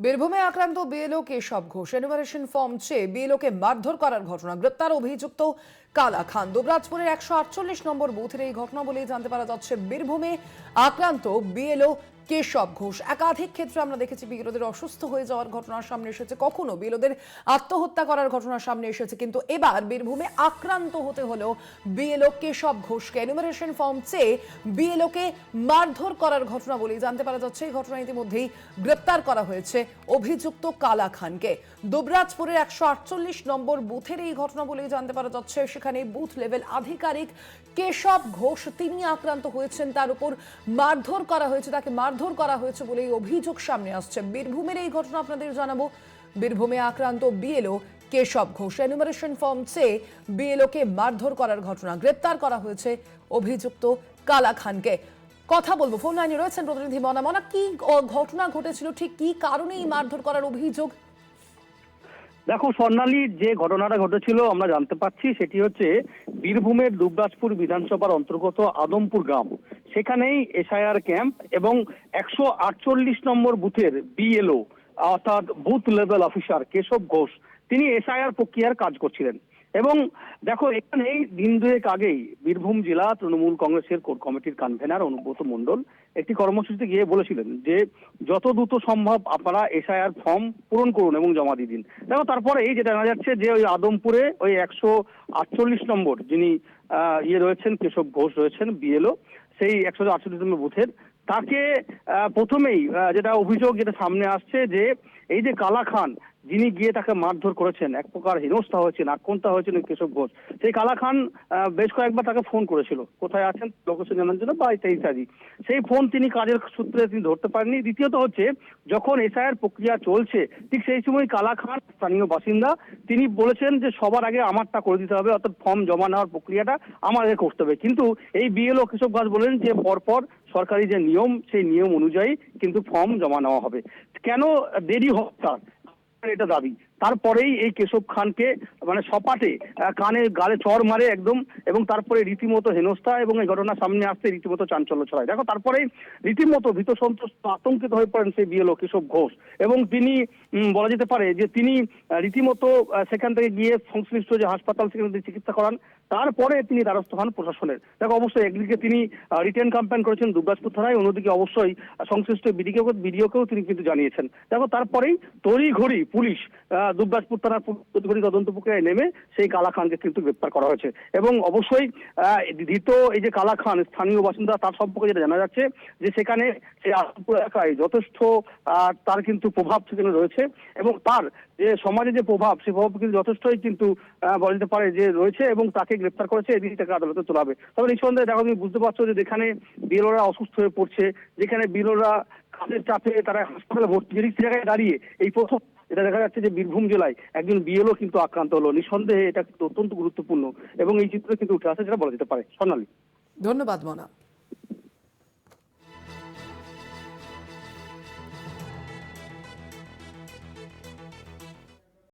বীরভূমে আক্রান্ত BLO Keshab Ghosh enumeration form চেয়ে বিএলওকে মারধর করার ঘটনা, গ্রেপ্তার অভিযুক্ত কালা খান। দুবরাজপুরের 148 নম্বর বুথের এই ঘটনা বলেই জানতে পারা যাচ্ছে। বীরভূমে আক্রান্ত বিএলও কেশব ঘোষ। একাধিক ক্ষেত্রে আমরা দেখেছি বিএলওদের অসুস্থ হয়ে যাওয়ার ঘটনা সামনে এসেছে, কখনো বিএলওদের আত্মহত্যা করার ঘটনা সামনে এসেছে, কিন্তু এবার বীরভূমে আক্রান্ত হতে হলো বিএলও কেশব ঘোষকে। এনুমারেশন ফর্ম চেয়ে বিএলওকে মারধর করার ঘটনা বলেই জানতে পারা যাচ্ছে। এই ঘটনা ইতিমধ্যেই গ্রেপ্তার করা হয়েছে অভিযুক্ত কালা খানকে। দুবরাজপুরের 148 নম্বর বুথের এই ঘটনা বলেই জানতে পারা যাচ্ছে। সেখানে বুথ লেভেল আধিকারিক কেশব ঘোষ তিনি আক্রান্ত হয়েছেন, তার উপর মারধর করা হয়েছে, তাকে মারধর করা হয়েছে বলে অভিযোগ সামনে আসছে। বীরভূমের এই ঘটনা আপনাদের জানাবো। বীরভূমে আক্রান্ত BLO Keshab Ghosh enumeration form চেয়ে বিএলওকে মারধর করার ঘটনা, গ্রেপ্তার করা হয়েছে অভিযুক্ত কালা খানকে। কথা বলবো, ফোন লাইনে রয়েছেন প্রতিনিধি মনা। মনা, কি ঘটনা ঘটেছিল, ঠিক কি কারণে এই মারধর করার অভিযোগ? দেখো স্বর্ণালী, যে ঘটনাটা ঘটেছিল আমরা জানতে পারছি সেটি হচ্ছে বীরভূমের দুবরাজপুর বিধানসভার অন্তর্গত আদমপুর গ্রাম। সেখানেই এসআইআর ক্যাম্প এবং 148 নম্বর বুথের বিএলও অর্থাৎ booth level officer Keshab Ghosh তিনি এসআইআর প্রক্রিয়ার কাজ করছিলেন। এবং দেখো, এখানে দিন দুয়েক আগেই বীরভূম জেলা তৃণমূল কংগ্রেসের কোর কমিটির কনভেনার অনুব্রত মণ্ডল একটি কর্মসূচিতে গিয়ে বলেছিলেন যে যত দ্রুত সম্ভব আপনারা এসআইআর ফর্ম পূরণ করুন এবং জমা দিয়ে দিন। দেখো, তারপরে এই যেটা জানা যাচ্ছে যে ওই আদমপুরে ওই 148 নম্বর যিনি রয়েছেন কেশব ঘোষ রয়েছেন বিএলও, সেই 148 নম্বর বুথের তাকে প্রথমেই যেটা অভিযোগ যেটা সামনে আসছে যে এই যে কালা খান যিনি গিয়ে তাকে মারধর করেছেন, এক প্রকার হেনস্থা হয়েছেন, আক্রান্ত হয়েছেন কেশব ঘোষ, সেই কালা খান বেশ কয়েকবার তাকে ফোন করেছিল কোথায় আছেন লোকেশন জানার জন্য বা ইত্যাদি। সেই ফোন তিনি কাজের সূত্রে তিনি ধরতে পারেননি। দ্বিতীয়ত হচ্ছে যখন এসআইআর প্রক্রিয়া চলছে ঠিক সেই সময় কালা খান স্থানীয় বাসিন্দা, তিনি বলেছেন যে সবার আগে আমারটা করে দিতে হবে, অর্থাৎ ফর্ম জমা নেওয়ার প্রক্রিয়াটা আমাদের করতে হবে। কিন্তু এই বিএলও কেশব ঘোষ বলেন যে পরপর সরকারি যে নিয়ম সেই নিয়ম অনুযায়ী কিন্তু ফর্ম জমা নেওয়া হবে। কেন দেরি হচ্ছে এটা দাবি। তারপরেই এই কেশব খানকে মানে সপাটে কানে গালে চড় মারে একদম, এবং তারপরে রীতিমতো হেনস্থা এবং এই ঘটনা সামনে আসতে রীতিমতো চাঞ্চল্য ছড়ায়। দেখো, তারপরে রীতিমতো ভীত সন্ত্রস্ত আতঙ্কিত হয়ে পড়েন সেই বিএলও কেশব ঘোষ, এবং তিনি বলা যেতে পারে যে তিনি রীতিমতো সেখান থেকে গিয়ে সংশ্লিষ্ট যে হাসপাতাল সেখানে চিকিৎসা করান। তারপরে তিনি দ্বারস্থ হন প্রশাসনের। দেখো, অবশ্যই একদিকে তিনি রিটেন কমপ্লেন করেছেন দুবরাজপুর থানায়, অন্যদিকে অবশ্যই সংশ্লিষ্ট বিডিওকেও তিনি কিন্তু জানিয়েছেন। দেখো, তারপরেই তড়িঘড়ি পুলিশ দুবরাজপুর থানার তড়িঘড়ি তদন্ত প্রক্রিয়ায় নেমে সেই কালা খানকে কিন্তু গ্রেপ্তার করা হয়েছে। এবং অবশ্যই ধৃত এই যে কালা খান স্থানীয় বাসিন্দা, তার সম্পর্কে যেটা জানা যাচ্ছে যে সেখানে সেই আদমপুর এলাকায় যথেষ্ট তার কিন্তু প্রভাব সেখানে রয়েছে, এবং তার যে সমাজে যে প্রভাব সেই প্রভাব কিন্তু যথেষ্টই কিন্তু বলা যেতে পারে যে রয়েছে, এবং তাকে গ্রেপ্তার করেছে, এদিন তাকে আদালতে তোলা হবে। তবে নিঃসন্দেহে দেখো, তুমি বুঝতে পারছো যে যেখানে বিএলওরা অসুস্থ হয়ে পড়ছে, যেখানে বিএলওরা কাজের চাপে তারা হাসপাতালে ভর্তি, জায়গায় দাঁড়িয়ে এই প্রথম এটা দেখা যাচ্ছে যে বীরভূম জেলায় একজন বিএলও কিন্তু আক্রান্ত হলো। নিঃসন্দেহে এটা কিন্তু অত্যন্ত গুরুত্বপূর্ণ এবং এই চিত্র কিন্তু উঠে আসে যেটা বলা যেতে পারে। স্বর্ণালী, ধন্যবাদ মনা।